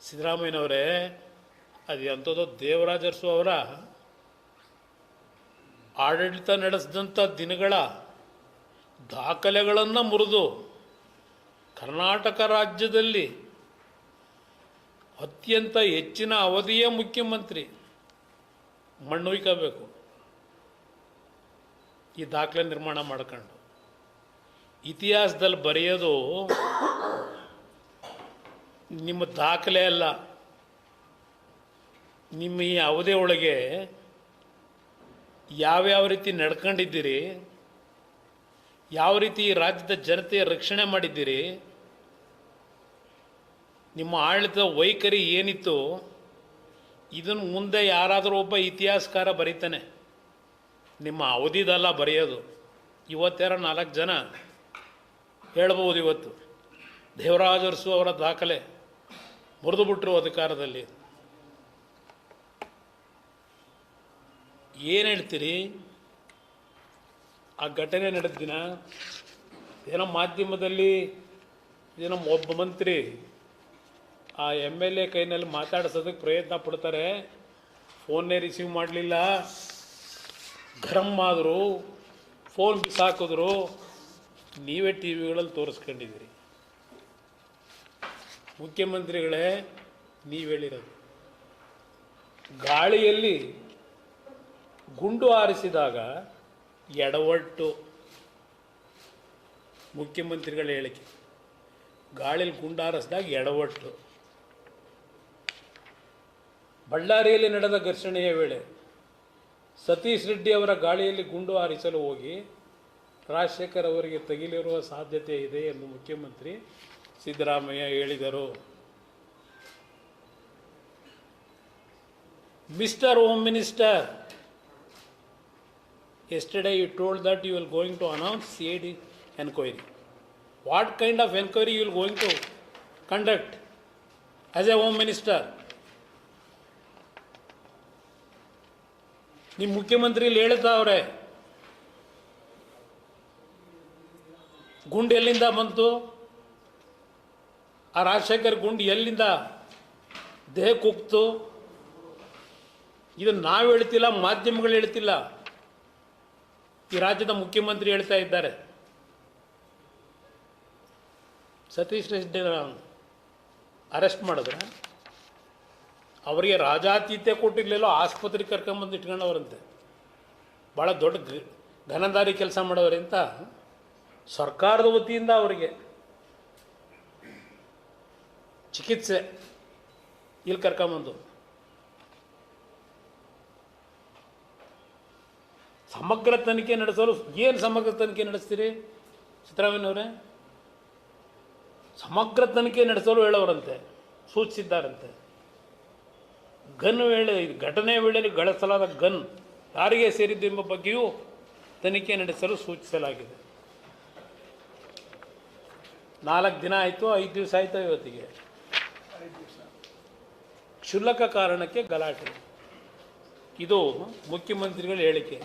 ಸಿದ್ದರಾಮಯ್ಯನವರೇ, ಅದು ಎಂಥದೋ ದೇವರಾಜ ಅರಸು ಅವರ ಆಡಳಿತ ನಡೆಸಿದಂಥ ದಿನಗಳ ದಾಖಲೆಗಳನ್ನು ಮುರಿದು ಕರ್ನಾಟಕ ರಾಜ್ಯದಲ್ಲಿ ಅತ್ಯಂತ ಹೆಚ್ಚಿನ ಅವಧಿಯ ಮುಖ್ಯಮಂತ್ರಿ ಮಣ್ಣುಯ್ಕೋಬೇಕು. ಈ ದಾಖಲೆ ನಿರ್ಮಾಣ ಮಾಡ್ಕೊಂಡು ಇತಿಹಾಸದಲ್ಲಿ ಬರೆಯೋದು ನಿಮ್ಮ ದಾಖಲೆ ಅಲ್ಲ. ನಿಮ್ಮ ಈ ಅವಧಿ ಒಳಗೆ ಯಾವ್ಯಾವ ರೀತಿ ನಡ್ಕೊಂಡಿದ್ದೀರಿ, ಯಾವ ರೀತಿ ರಾಜ್ಯದ ಜನತೆಯ ರಕ್ಷಣೆ ಮಾಡಿದ್ದೀರಿ, ನಿಮ್ಮ ಆಡಳಿತದ ವೈಖರಿ ಏನಿತ್ತು, ಇದನ್ನು ಮುಂದೆ ಯಾರಾದರೂ ಒಬ್ಬ ಇತಿಹಾಸಕಾರ ಬರೀತಾನೆ. ನಿಮ್ಮ ಅವಧಿದಲ್ಲ ಬರೆಯೋದು. ಇವತ್ತಾರ 4 ಜನ ಹೇಳ್ಬೋದು, ಇವತ್ತು ದೇವರಾಜ ಅರಸು ಅವರ ದಾಖಲೆ ಮುರಿದು ಬಿಟ್ಟರು ಅಧಿಕಾರದಲ್ಲಿ. ಏನು ಹೇಳ್ತೀರಿ? ಆ ಘಟನೆ ನಡೆದ ದಿನ ಏನೋ ಮಾಧ್ಯಮದಲ್ಲಿ ಏನೋ ಒಬ್ಬ ಮಂತ್ರಿ ಆ MLA ಕೈನಲ್ಲಿ ಮಾತಾಡಿಸೋದಕ್ಕೆ ಪ್ರಯತ್ನ ಪಡ್ತಾರೆ. ಫೋನ್ನೇ ರಿಸೀವ್ ಮಾಡಲಿಲ್ಲ, ಗರಂ ಆದರು, ಫೋನ್ ಬಿಸಾಕಿದ್ರು. ನೀವೇ ಟಿ ವಿಗಳಲ್ಲಿ ತೋರಿಸ್ಕೊಂಡಿದ್ದೀರಿ. ಮುಖ್ಯಮಂತ್ರಿಗಳೇ, ನೀವು ಹೇಳಿರೋದು ಗಾಳಿಯಲ್ಲಿ ಗುಂಡು ಹಾರಿಸಿದಾಗ ಎಡವಟ್ಟು. ಮುಖ್ಯಮಂತ್ರಿಗಳ ಹೇಳಿಕೆ, ಗಾಳಿಯಲ್ಲಿ ಗುಂಡು ಹಾರಿಸಿದಾಗ ಎಡವಟ್ಟು. ಬಳ್ಳಾರಿಯಲ್ಲಿ ನಡೆದ ಘರ್ಷಣೆಯ ವೇಳೆ ಸತೀಶ್ ರೆಡ್ಡಿ ಅವರ ಗಾಳಿಯಲ್ಲಿ ಗುಂಡು ಹಾರಿಸಲು ಹೋಗಿ ರಾಜಶೇಖರ್ ಅವರಿಗೆ ತಗುಲಿರುವ ಸಾಧ್ಯತೆ ಇದೆ ಎಂದು ಮುಖ್ಯಮಂತ್ರಿ ಸಿದ್ದರಾಮಯ್ಯ ಹೇಳಿದರು. Mister home minister, yesterday you told that you will going to announce CID enquiry. What kind of enquiry you will going to conduct as a home minister? ನಿಮ್ಮ ಮುಖ್ಯಮಂತ್ರಿ ಹೇಳ್ತಾವ್ರೆ, ಗುಂಡು ಎಲ್ಲಿಂದ ಬಂತು, ಆ ರಾಜಶೇಖರ್ ಗುಂಡು ಎಲ್ಲಿಂದ ದೇಹಕ್ಕೆ ಹೋಗ್ತು, ಇದನ್ನು ನಾವು ಹೇಳ್ತಿಲ್ಲ, ಮಾಧ್ಯಮಗಳು ಹೇಳ್ತಿಲ್ಲ, ಈ ರಾಜ್ಯದ ಮುಖ್ಯಮಂತ್ರಿ ಹೇಳ್ತಾ ಇದ್ದಾರೆ. ಸತೀಶ್ ರೆಡ್ಡಿ ಅರೆಸ್ಟ್ ಮಾಡಿದ್ರೆ ಅವರಿಗೆ ರಾಜಾತಿಥ್ಯ ಕೊಟ್ಟಿರಲಿಲ್ಲ, ಆಸ್ಪತ್ರೆಗೆ ಕರ್ಕೊಂಬಂದು ಇಟ್ಕೊಂಡವ್ರಂತೆ. ಭಾಳ ದೊಡ್ಡ ಘನದಾರಿ ಕೆಲಸ ಮಾಡೋರಂತ ಸರ್ಕಾರದ ವತಿಯಿಂದ ಅವರಿಗೆ ಚಿಕಿತ್ಸೆ ಇಲ್ಲಿ ಕರ್ಕೊಂಬಂದು. ಸಮಗ್ರ ತನಿಖೆ ನಡೆಸಲು ಏನು ಸಮಗ್ರ ತನಿಖೆ ನಡೆಸ್ತೀರಿ ಸಿದ್ದರಾಮಯ್ಯನವರೇ? ಸಮಗ್ರ ತನಿಖೆ ನಡೆಸಲು ಹೇಳೋರಂತೆ, ಸೂಚಿಸಿದ್ದಾರಂತೆ. ಗನ್ ಘಟನೆ ವೇಳೆಯಲ್ಲಿ ಗಳಿಸಲಾದ ಗನ್ ಯಾರಿಗೆ ಸೇರಿದ್ದು ಎಂಬ ಬಗ್ಗೆಯೂ ತನಿಖೆ ನಡೆಸಲು ಸೂಚಿಸಲಾಗಿದೆ. 4 ದಿನ ಆಯಿತು, 5 ದಿವಸ ಆಯಿತು ಇವತ್ತಿಗೆ. ಕ್ಷುಲ್ಲಕ ಕಾರಣಕ್ಕೆ ಗಲಾಟೆ. ಇದು ಮುಖ್ಯಮಂತ್ರಿಗಳ ಹೇಳಿಕೆ.